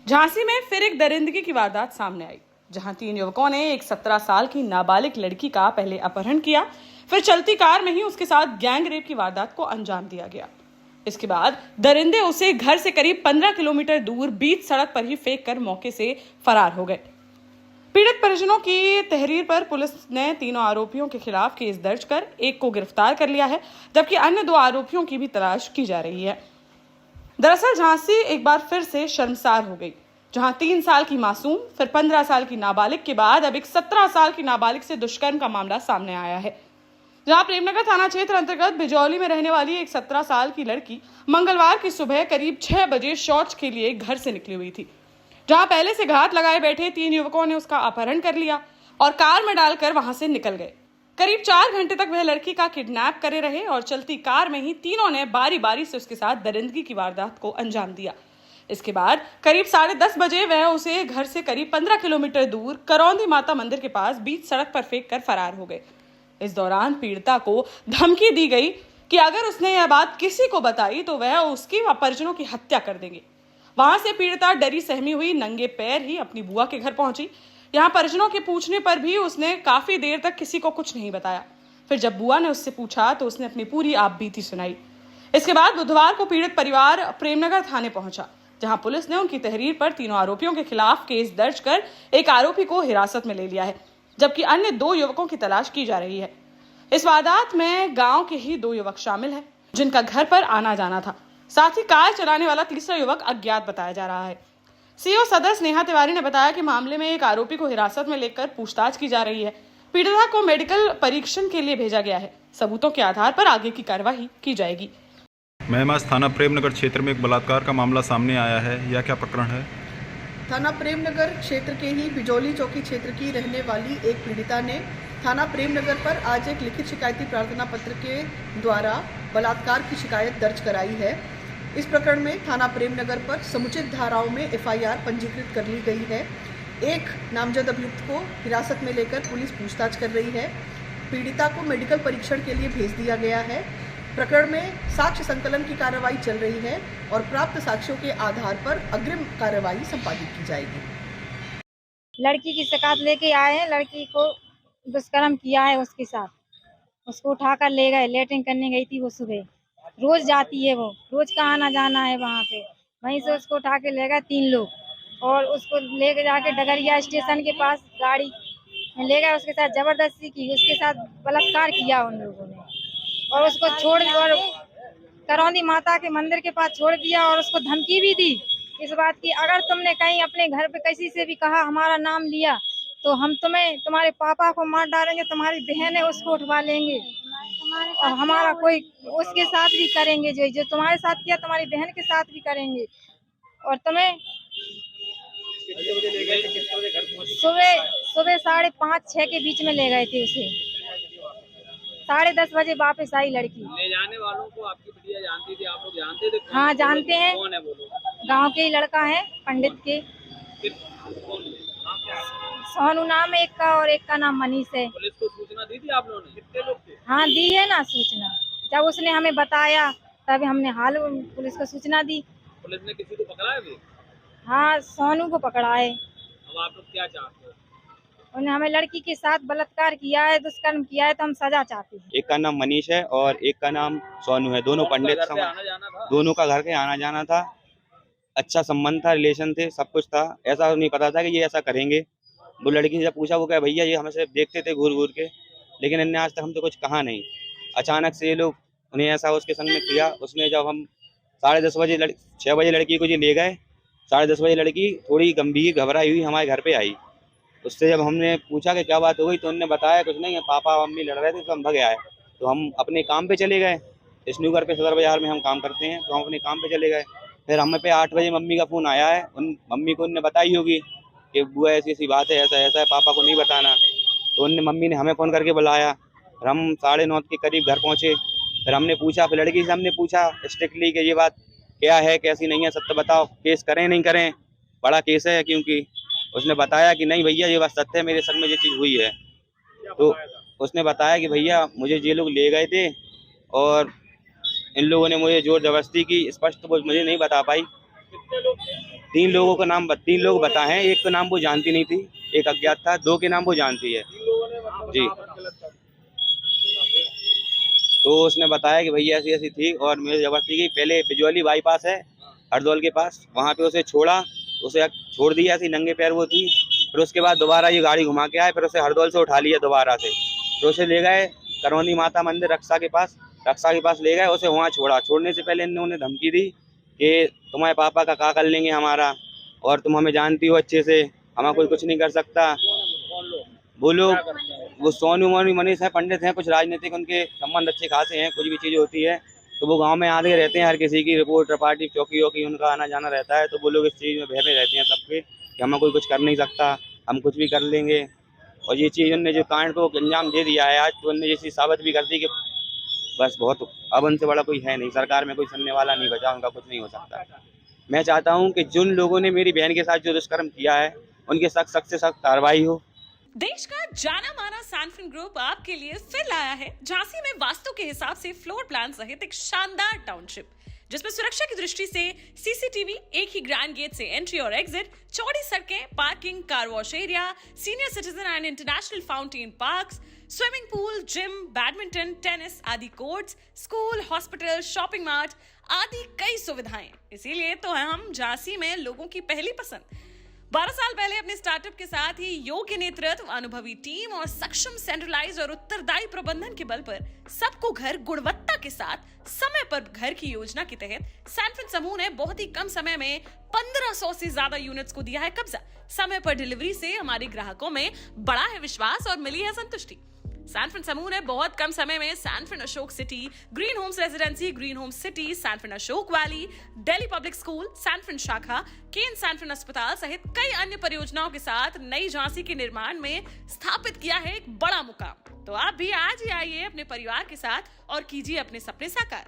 झांसी में फिर एक दरिंदगी की वारदात सामने आई, जहां 3 युवकों ने एक 17 साल की नाबालिग लड़की का पहले अपहरण किया, फिर चलती कार में ही उसके साथ गैंग रेप की वारदात को अंजाम दिया गया। इसके बाद दरिंदे उसे घर से करीब 15 किलोमीटर दूर बीच सड़क पर ही फेंक कर मौके से फरार हो गए। पीड़ित परिजनों की तहरीर पर पुलिस ने तीनों आरोपियों के खिलाफ केस दर्ज कर एक को गिरफ्तार कर लिया है, जबकि अन्य 2 आरोपियों की भी तलाश की जा रही है। दरअसल झांसी एक बार फिर से शर्मसार हो गई, जहां 3 साल की मासूम, फिर 15 साल की नाबालिग के बाद अब एक 17 साल की नाबालिग से दुष्कर्म का मामला सामने आया है। जहां प्रेमनगर थाना क्षेत्र अंतर्गत बिजौली में रहने वाली एक 17 साल की लड़की मंगलवार की सुबह करीब 6 बजे शौच के लिए घर से निकली हुई थी, जहां पहले से घात लगाए बैठे 3 युवकों ने उसका अपहरण कर लिया और कार में डालकर वहां से निकल गए। करीब 4 घंटे तक वह लड़की का किडनैप करे रहे और चलती कार में ही तीनों ने बारी बारी से उसके साथ दरिंदगी की वारदात को अंजाम दिया। इसके बाद करीब 10:30 बजे वह उसे घर से करीब 15 किलोमीटर दूर करौंदी माता मंदिर के पास बीच सड़क पर फेंक कर फरार हो गए। इस दौरान पीड़िता को धमकी दी गई कि अगर उसने यह बात किसी को बताई तो वह उसकी व परिजनों की हत्या कर देंगे। वहां से पीड़िता डरी सहमी हुई नंगे पैर ही अपनी बुआ के घर पहुंची। यहाँ परिजनों के पूछने पर भी उसने काफी देर तक किसी को कुछ नहीं बताया। फिर जब बुआ ने उससे पूछा तो उसने अपनी पूरी आपबीती सुनाई। इसके बाद बुधवार को पीड़ित परिवार प्रेमनगर थाने पहुंचा, जहां पुलिस ने उनकी तहरीर पर तीनों आरोपियों के खिलाफ केस दर्ज कर एक आरोपी को हिरासत में ले लिया है, जबकि अन्य 2 युवकों की तलाश की जा रही है। इस वारदात में गांव के ही 2 युवक शामिल हैं, जिनका घर पर आना जाना था। साथ ही कार चलाने वाला तीसरा युवक अज्ञात बताया जा रहा है। सीओ सदर स्नेहा तिवारी ने बताया कि मामले में एक आरोपी को हिरासत में लेकर पूछताछ की जा रही है। पीड़िता को मेडिकल परीक्षण के लिए भेजा गया है। सबूतों के आधार पर आगे की कार्रवाई की जाएगी। महमास थाना प्रेमनगर क्षेत्र में एक बलात्कार का मामला सामने आया है, यह क्या प्रकरण है? थाना प्रेमनगर क्षेत्र के ही बिजौली चौकी क्षेत्र की रहने वाली एक पीड़िता ने थाना प्रेमनगर पर आज एक लिखित शिकायती प्रार्थना पत्र के द्वारा बलात्कार की शिकायत दर्ज कराई है। इस प्रकरण में थाना प्रेमनगर पर समुचित धाराओं में एफआईआर पंजीकृत कर ली गई है। एक नामजद अभियुक्त को हिरासत में लेकर पुलिस पूछताछ कर रही है। पीड़िता को मेडिकल परीक्षण के लिए भेज दिया गया है। प्रकरण में साक्ष्य संकलन की कार्रवाई चल रही है और प्राप्त साक्ष्यों के आधार पर अग्रिम कार्रवाई संपादित की जाएगी। लड़की की शिकायत लेके आए हैं, लड़की को दुष्कर्म किया है उसके साथ। उसको उठाकर ले गए, लेटरिन करने गई थी वो सुबह। रोज जाती है वो, रोज का आना जाना है वहाँ पे। वहीं से उसको उठा के ले गए 3 लोग और उसको लेके जाके डगरिया स्टेशन के पास गाड़ी में ले गए। उसके साथ जबरदस्ती की, उसके साथ बलात्कार किया उन लोगों ने और उसको छोड़ और करौंदी माता के मंदिर के पास छोड़ दिया और उसको धमकी भी दी इस बात की, अगर तुमने कहीं अपने घर पे किसी से भी कहा, हमारा नाम लिया, तो हम तुम्हारे पापा को मार डालेंगे, तुम्हारी बहन है उसको उठवा लेंगे और हमारा कोई उसके साथ भी करेंगे, जो तुम्हारे साथ किया तुम्हारी बहन के साथ भी करेंगे। और तुम्हें सुबह 5:30-6 के बीच में ले गए थे उसे। 10:30 बजे वापस आई लड़की। ले जाने वालों को आपकी बिटिया जानती थी, आप लोग जानते थे? हाँ जानते हैं, कौन है वो लोग? गाँव के ही लड़का है, पंडित के। सोनू नाम एक का और एक का नाम मनीष है। पुलिस को सूचना दी थी आप लोगों ने? कितने लोग थे? हाँ दी है ना सूचना, जब उसने हमें बताया तब हमने हाल पुलिस को सूचना दी। पुलिस ने किसी को पकड़ा है अभी? हाँ सोनू को पकड़ा है। अब आप लोग क्या चाहते हो? उन्हें हमें लड़की के साथ बलात्कार किया है, दुष्कर्म किया है, तो हम सजा चाहते हैं। एक का नाम मनीष है और एक का नाम सोनू है। दोनों पंडित घर पे आना जाना था? दोनों का घर के आना जाना था, अच्छा संबंध था, रिलेशन थे, सब कुछ था। ऐसा नहीं पता था कि ये ऐसा करेंगे। वो लड़की से जब पूछा, वो क्या भैया ये हमें सिर्फ देखते थे घूर घूर के, लेकिन इन्हें आज तक हमसे कुछ कहा नहीं। अचानक से ये लोग उन्हें ऐसा उसके संग में किया। उसने जब हम 10:30 बजे 6 बजे लड़की को जी ले गए, 10:30 बजे लड़की थोड़ी गंभीर घबराई हुई हमारे घर पे आई। उससे जब हमने पूछा कि क्या बात हो गई, तो उन्होंने बताया कुछ नहीं है, पापा मम्मी लड़ रहे थे तो हम भग आए। तो हम अपने काम पे चले गए। स्नूकर पे सदर बाजार में हम काम करते हैं, तो हम अपने काम पे चले गए। फिर हमें पे 8 बजे मम्मी का फ़ोन आया है। उन मम्मी को उनने बताई होगी कि बुआ ऐसी ऐसी बात है, ऐसा ऐसा है, पापा को नहीं बताना। तो उनने मम्मी ने हमें फ़ोन करके बुलाया। फिर हम 9:30 के करीब घर पहुँचे। फिर हमने पूछा, फिर लड़की से हमने पूछा स्ट्रिक्टली कि ये बात क्या है, कैसी नहीं है, सत्य बताओ, केस करें नहीं करें, बड़ा केस है। क्योंकि उसने बताया कि नहीं भैया ये बात सत्य है, मेरे संग में ये चीज़ हुई है। तो उसने बताया कि भैया मुझे ये लोग ले गए थे और इन लोगों ने मुझे जोर जबरदस्ती की। स्पष्ट तो मुझे नहीं बता पाई। कितने लोग थे? तीन लोग बताए हैं, एक का नाम वो जानती नहीं थी, एक अज्ञात था, 2 के नाम वो जानती है जी। तो उसने बताया कि भैया ऐसी ऐसी थी और मुझे जबरदस्ती की, पहले बिजौली बाईपास है हरदौल के पास, वहाँ पे उसे छोड़ दिया ऐसी नंगे पैर वो थी। फिर उसके बाद दोबारा ये गाड़ी घुमा के आए, फिर उसे हरदौल से उठा लिया दोबारा से, फिर उसे ले गए करौंदी माता मंदिर रक्षा के पास ले गए, उसे वहाँ छोड़ने से पहले इन्होंने धमकी दी कि तुम्हारे पापा का क्या कर लेंगे हमारा, और तुम हमें जानती हो अच्छे से, हमारा कोई कुछ नहीं कर सकता। वो लोग वो सोनू मोनू मनीष है, पंडित हैं, कुछ राजनीतिक उनके संबंध अच्छे खासे हैं, कुछ भी चीज़ होती है तो वो गांव में आगे रहते हैं, हर किसी की रिपोर्ट पार्टी चौकियों की उनका आना जाना रहता है, तो वो लोग इस चीज़ में भय में रहते हैं सबके कि हमें कोई कुछ कर नहीं सकता, हम कुछ भी कर लेंगे। और ये चीज़ उनने जो कांड को अंजाम दे दिया है आज, तो उनने ये चीज़ साबित भी कर दी कि बस बहुत, अब उनसे बड़ा कोई है नहीं, सरकार में कोई सुनने वाला नहीं बचा, उनका कुछ नहीं हो सकता। मैं चाहता हूँ कि जिन लोगों ने मेरी बहन के साथ जो दुष्कर्म किया है उनके सख्त से सख्त कार्रवाई हो। देश का जाना माना सैनफिन ग्रुप आपके लिए फिर लाया है झांसी में वास्तु के हिसाब से फ्लोर प्लान सहित एक शानदार टाउनशिप, जिसमें सुरक्षा की दृष्टि से सीसीटीवी, एक ही ग्रैंड गेट से एंट्री और एग्जिट, चौड़ी सड़कें, parking, car wash area, senior citizen and international fountain parks, swimming pool, gym, badminton, tennis आदि courts, school, hospital, shopping mart आदि कई सुविधाएं। इसीलिए तो हम झांसी में लोगों की पहली पसंद। 12 साल पहले अपने स्टार्टअप के साथ ही योग्य नेतृत्व, अनुभवी टीम और सक्षम सेंट्रलाइज और उत्तरदायी प्रबंधन के बल पर सबको घर गुणवत्ता के साथ समय पर घर की योजना के तहत सैनफिन समूह ने बहुत ही कम समय में 1500 से ज्यादा यूनिट्स को दिया है कब्जा। समय पर डिलीवरी से हमारे ग्राहकों में बड़ा है विश्वास और मिली है संतुष्टि। सैनफिन समूह ने बहुत कम समय में Sanfin Ashok city, green homes residency, green homes city, Sanfin Ashok valley, Delhi public school, Sanfin शाखा, केन सैनफिन अस्पताल सहित कई अन्य परियोजनाओं के साथ नई झांसी के निर्माण में स्थापित किया है एक बड़ा मुकाम। तो आप भी आज ही आइए अपने परिवार के साथ और कीजिए अपने सपने साकार।